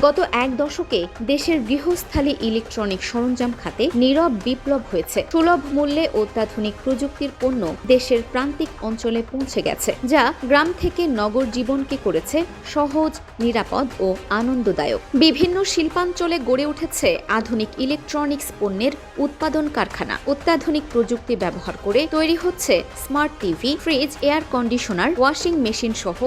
গত এক দশকে দেশের গৃহস্থালী ইলেকট্রনিক সরঞ্জাম খাতে নীরব বিপ্লব হয়েছে। সুলভ মূল্যে অত্যাধুনিক প্রযুক্তির পণ্য দেশের প্রান্তিক অঞ্চলে পৌঁছে গেছে, যা গ্রাম থেকে নগর জীবনকে করেছে সহজ, নিরাপদ ও আনন্দদায়ক। বিভিন্ন শিল্পাঞ্চলে গড়ে উঠেছে আধুনিক ইলেকট্রনিক্স পণ্যের উৎপাদন কারখানা। অত্যাধুনিক প্রযুক্তি ব্যবহার করে তৈরি হচ্ছে smart TV, fridge, air conditioner, washing machine সহ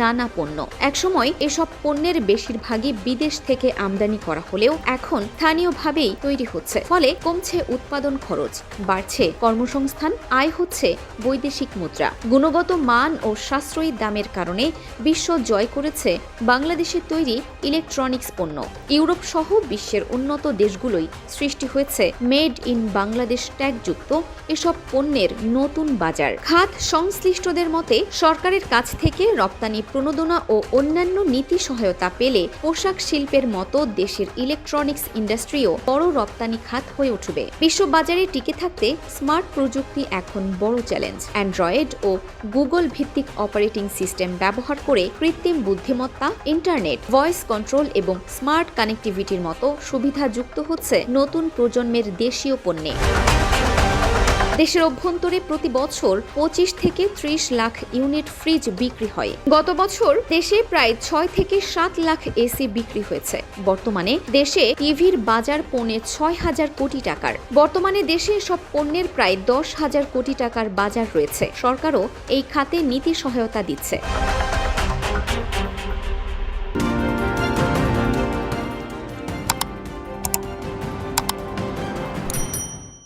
নানা পণ্য। একসময় এসব পণ্যের বেশিরভাগই বিদেশ থেকে আমদানি করা হলেও এখন স্থানীয়ভাবেই তৈরি হচ্ছে। ফলে কমছে উৎপাদন খরচ, বাড়ছে কর্মসংস্থান, আয় হচ্ছে বৈদেশিক মুদ্রা। গুণগত মান ও সাশ্রয়ী দামের কারণে বিশ্ব জয় করেছে বাংলাদেশের তৈরি ইলেকট্রনিক্স পণ্য। ইউরোপ সহ বিশ্বের উন্নত দেশগুলোই সৃষ্টি হয়েছে মেড ইন বাংলাদেশ ট্যাগযুক্ত এসব পণ্যের নতুন বাজার। খাত সংশ্লিষ্টদের মতে, সরকারের কাছ থেকে রপ্তানি প্রণোদনা ও অন্যান্য নীতি সহায়তা পেলে পোশাক শিল্পের মতো দেশের ইলেকট্রনিক্স ইন্ডাস্ট্রিও বড় রপ্তানি খাত হয়ে উঠবে। বিশ্ববাজারে টিকে থাকতে স্মার্ট প্রযুক্তি এখন বড় চ্যালেঞ্জ। অ্যান্ড্রয়েড ও গুগল ভিত্তিক অপারেটিং সিস্টেম ব্যবহার করে কৃত্রিম বুদ্ধিমত্তা, ইন্টারনেট, ভয়েস কন্ট্রোল এবং স্মার্ট কানেক্টিভিটির মতো সুবিধা যুক্ত হচ্ছে নতুন প্রজন্মের দেশীয় পণ্যে। দেশের অভ্যন্তরে প্রতি বছর 25 থেকে 30 লাখ ইউনিট ফ্রিজ বিক্রি হয়। গত বছর দেশে প্রায় 6 থেকে 7 লাখ এসি বিক্রি হয়েছে। বর্তমানে দেশে টিভির বাজার পৌনে 6,000 কোটি টাকার। বর্তমানে দেশে সব পণ্যের প্রায় 10,000 কোটি টাকার বাজার রয়েছে। সরকারও এই খাতে নীতি সহায়তা দিচ্ছে।